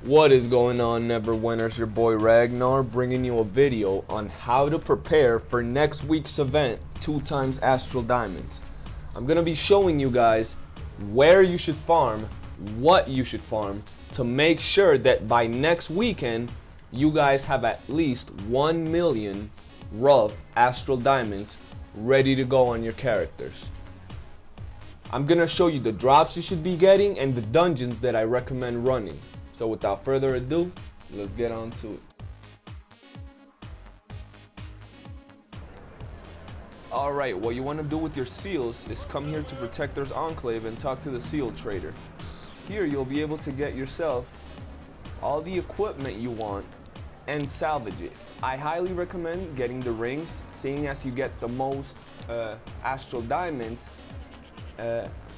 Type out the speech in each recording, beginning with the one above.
What is going on, Neverwinters? Your boy Ragnar bringing you a video on how to prepare for next week's event, 2x Astral Diamonds. I'm going to be showing you guys where you should farm, what you should farm, to make sure that by next weekend you guys have at least 1 million rough Astral Diamonds ready to go on your characters. I'm going to show you the drops you should be getting and the dungeons that I recommend running. So without further ado, let's get on to it. Alright, what you want to do with your seals is come here to Protector's Enclave and talk to the seal trader. Here you'll be able to get yourself all the equipment you want and salvage it. I highly recommend getting the rings, seeing as you get the most Astral Diamonds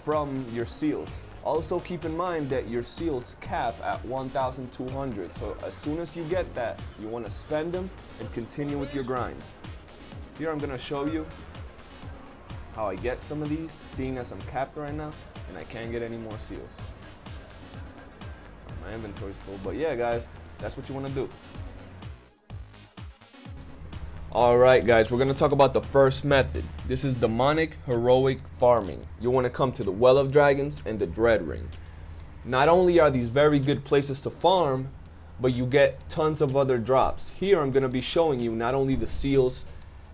from your seals. Also keep in mind that your seals cap at 1,200, so as soon as you get that, you want to spend them and continue with your grind. Here I'm going to show you how I get some of these, seeing as I'm capped right now and I can't get any more seals. My inventory's full, but yeah guys, that's what you want to do. Alright guys, we're going to talk about the first method. This is demonic heroic farming. You want to come to the Well of Dragons and the Dread Ring. Not only are these very good places to farm, but you get tons of other drops. Here I'm going to be showing you not only the seals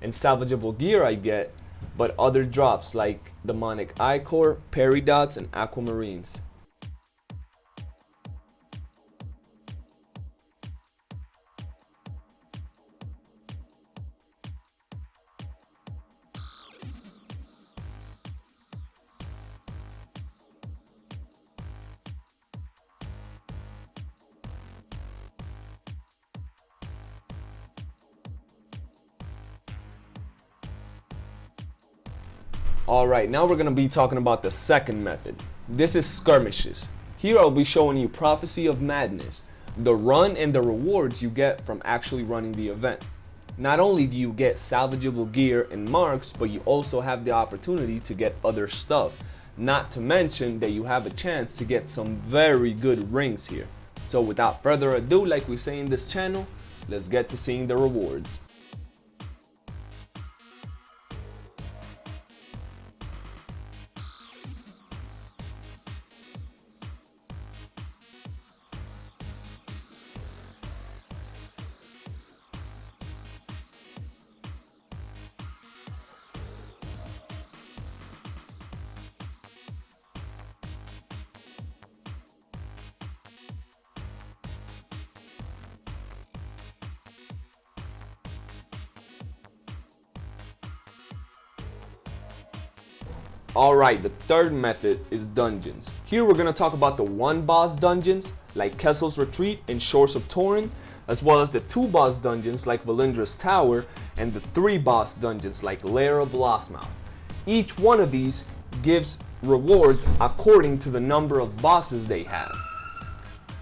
and salvageable gear I get, but other drops like demonic ichor, peridots, and aquamarines. Alright, now we're going to be talking about the second method. This is skirmishes. Here I'll be showing you Prophecy of Madness, the run and the rewards you get from actually running the event. Not only do you get salvageable gear and marks, but you also have the opportunity to get other stuff. Not to mention that you have a chance to get some very good rings here. So without further ado, like we say in this channel, let's get to seeing the rewards. Alright, the third method is dungeons. Here we're going to talk about the 1 boss dungeons like Kessel's Retreat and Shores of Torrent, as well as the 2 boss dungeons like Valindra's Tower and the 3 boss dungeons like Lair of Lostmouth. Each one of these gives rewards according to the number of bosses they have.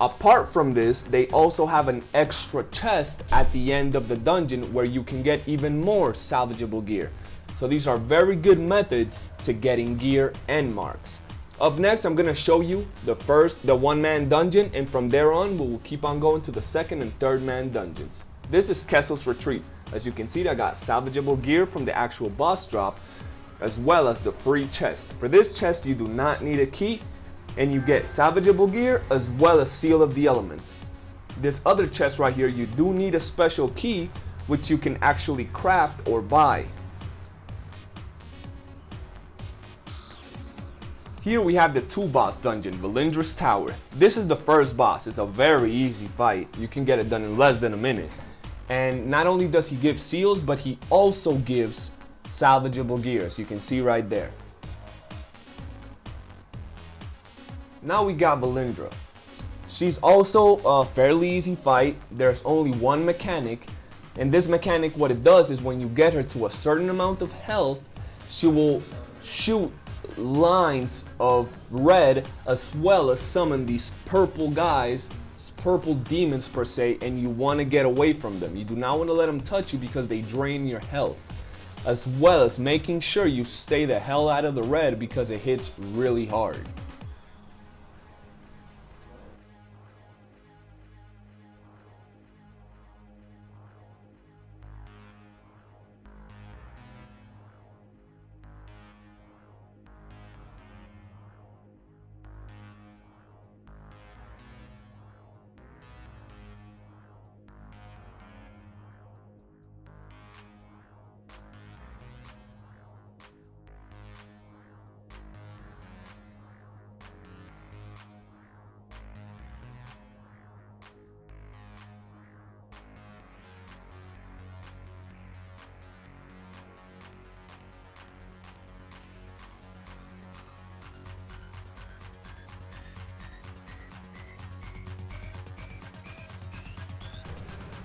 Apart from this, they also have an extra chest at the end of the dungeon where you can get even more salvageable gear. So these are very good methods to getting gear and marks. Up next, I'm going to show you the 1-man dungeon, and from there on we will keep on going to the 2nd and 3rd man dungeons. This is Kessel's Retreat. As you can see, I got salvageable gear from the actual boss drop, as well as the free chest. For this chest you do not need a key, and you get salvageable gear as well as Seal of the Elements. This other chest right here, you do need a special key which you can actually craft or buy. Here we have the 2 boss dungeon, Valindra's Tower. This is the first boss. It's a very easy fight. You can get it done in less than a minute. And not only does he give seals, but he also gives salvageable gear, as you can see right there. Now we got Valindra. She's also a fairly easy fight. There's only one mechanic, and this mechanic, what it does is when you get her to a certain amount of health, she will shoot lines of red as well as summon these purple guys, purple demons per se, and you want to get away from them. You do not want to let them touch you because they drain your health, as well as making sure you stay the hell out of the red because it hits really hard.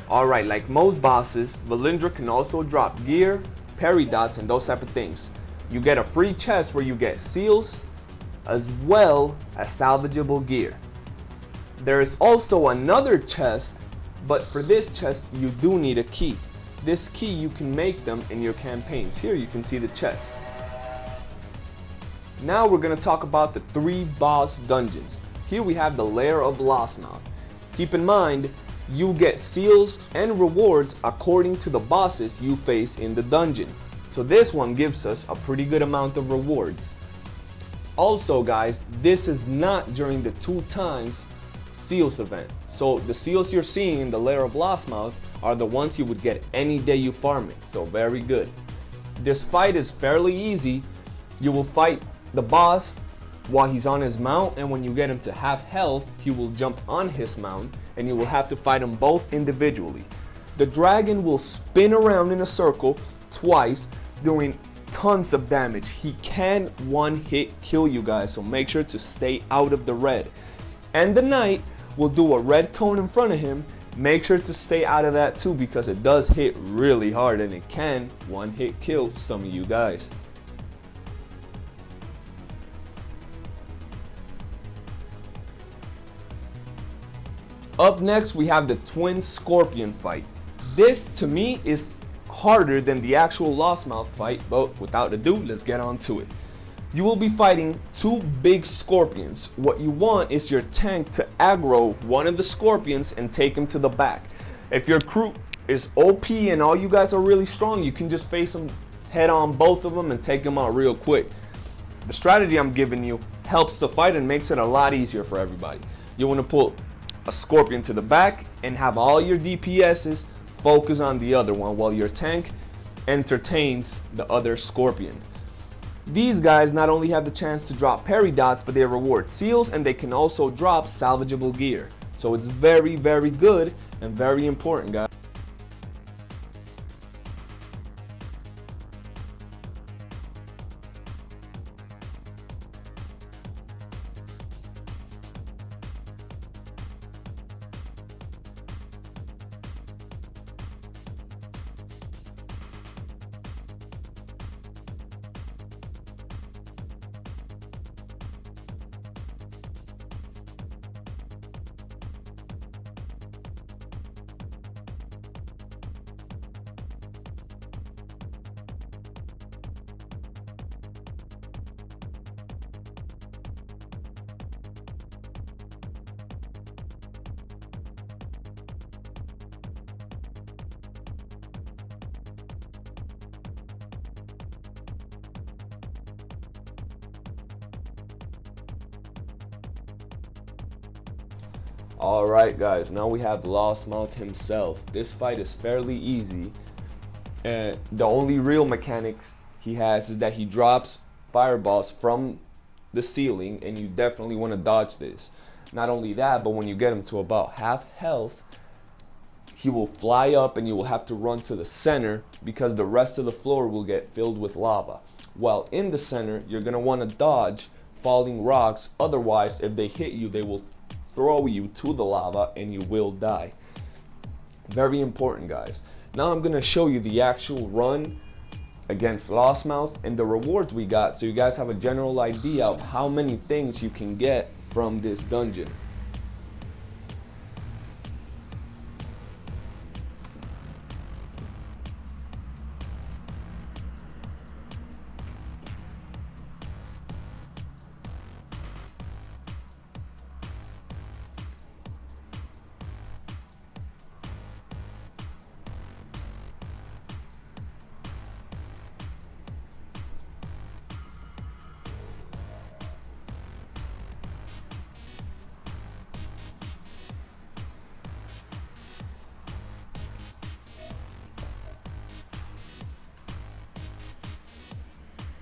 Alright, like most bosses, Valindra can also drop gear, parry dots, and those type of things. You get a free chest where you get seals as well as salvageable gear. There is also another chest, but for this chest you do need a key. This key you can make them in your campaigns. Here you can see the chest. Now we're going to talk about the 3 boss dungeons. Here we have the Lair of Lossmouth. Keep in mind, you get seals and rewards according to the bosses you face in the dungeon. So this one gives us a pretty good amount of rewards. Also guys, this is not during the 2 times seals event. So the seals you're seeing in the Lair of Lossmouth are the ones you would get any day you farm it. So very good. This fight is fairly easy. You will fight the boss while he's on his mount, and when you get him to half health, he will jump on his mount and you will have to fight them both individually. The dragon will spin around in a circle twice, doing tons of damage. He can one-hit kill you guys, so make sure to stay out of the red. And the knight will do a red cone in front of him. Make sure to stay out of that too, because it does hit really hard and it can one-hit kill some of you guys. Up next we have the Twin Scorpion fight. This to me is harder than the actual Lossmouth fight, but without ado, let's get on to it. You will be fighting 2 big scorpions. What you want is your tank to aggro one of the scorpions and take him to the back. If your crew is OP and all you guys are really strong, you can just face them head on, both of them, and take them out real quick. The strategy I'm giving you helps the fight and makes it a lot easier for everybody. You want to pull a scorpion to the back and have all your DPSs focus on the other one while your tank entertains the other scorpion. These guys not only have the chance to drop parry dots, but they reward seals and they can also drop salvageable gear. So it's very, very good and very important, guys. Alright guys, now we have Lossmouth himself. This fight is fairly easy, and the only real mechanics he has is that he drops fireballs from the ceiling, and you definitely want to dodge this. Not only that, but when you get him to about half health, he will fly up and you will have to run to the center because the rest of the floor will get filled with lava. While in the center, you're going to want to dodge falling rocks, otherwise if they hit you, they will throw you to the lava and you will die. Very important, guys. Now I'm gonna show you the actual run against Lossmouth and the rewards we got, so you guys have a general idea of how many things you can get from this dungeon.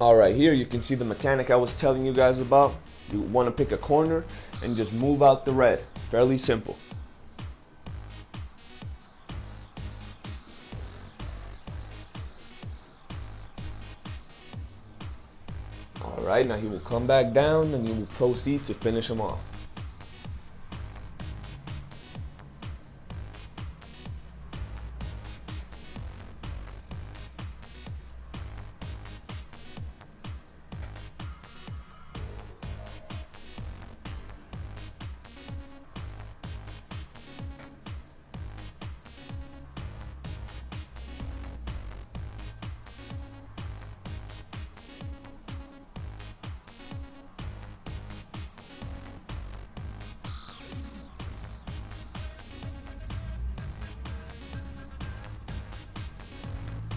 Alright, here you can see the mechanic I was telling you guys about. You want to pick a corner and just move out the red. Fairly simple. Alright, now he will come back down and you will proceed to finish him off.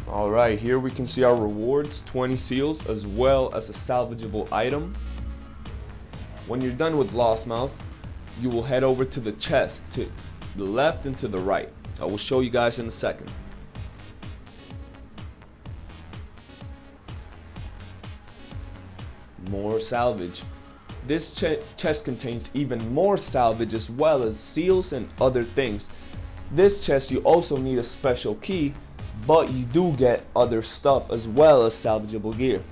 Alright, here we can see our rewards, 20 seals, as well as a salvageable item. When you're done with Lostmouth, you will head over to the chest to the left and to the right. I will show you guys in a second. More salvage. This chest contains even more salvage as well as seals and other things. This chest you also need a special key, but you do get other stuff as well as salvageable gear.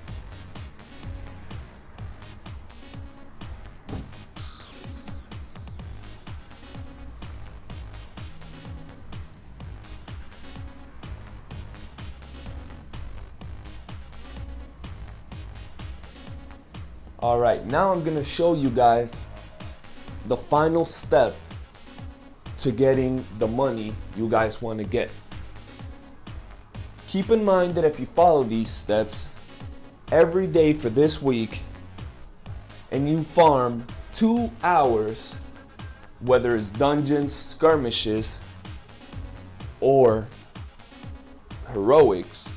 Alright, now I'm going to show you guys the final step to getting the money you guys want to get. Keep in mind that if you follow these steps every day for this week and you farm 2 hours, whether it's dungeons, skirmishes, or heroics,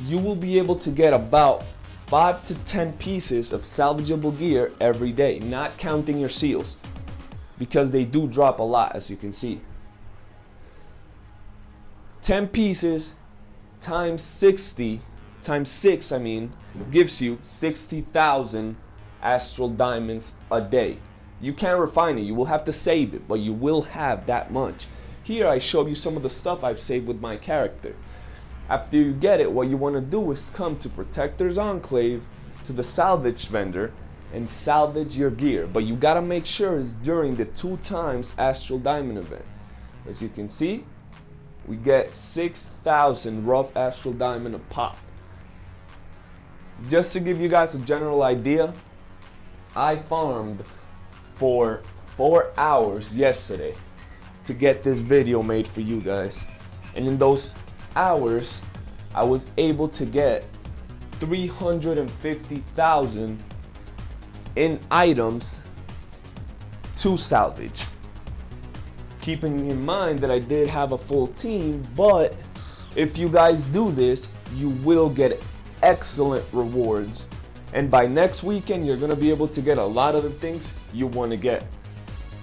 you will be able to get about 5 to 10 pieces of salvageable gear every day, not counting your seals, because they do drop a lot, as you can see. 10 pieces times 60 times 6 gives you 60,000 astral diamonds a day. You can't refine it, you will have to save it, but you will have that much. Here I showed you some of the stuff I've saved with my character. After you get it, what you want to do is come to Protector's Enclave, to the salvage vendor, and salvage your gear. But you gotta make sure it's during the 2 times Astral Diamond event. As you can see, we get 6,000 rough Astral Diamond a pop. Just to give you guys a general idea, I farmed for 4 hours yesterday to get this video made for you guys. And in those hours, I was able to get 350,000 in items to salvage. Keeping in mind that I did have a full team, but if you guys do this, you will get excellent rewards. And by next weekend, you're gonna be able to get a lot of the things you want to get.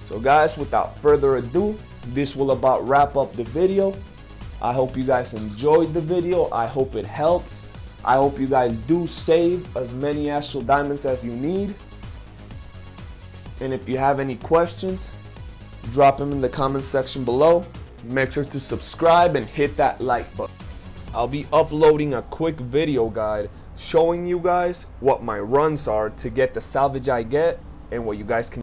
So guys, without further ado, this will about wrap up the video. I hope you guys enjoyed the video. I hope it helps. I hope you guys do save as many Astral Diamonds as you need. And if you have any questions, drop them in the comment section below. Make sure to subscribe and hit that like button. I'll be uploading a quick video guide showing you guys what my runs are to get the salvage I get and what you guys can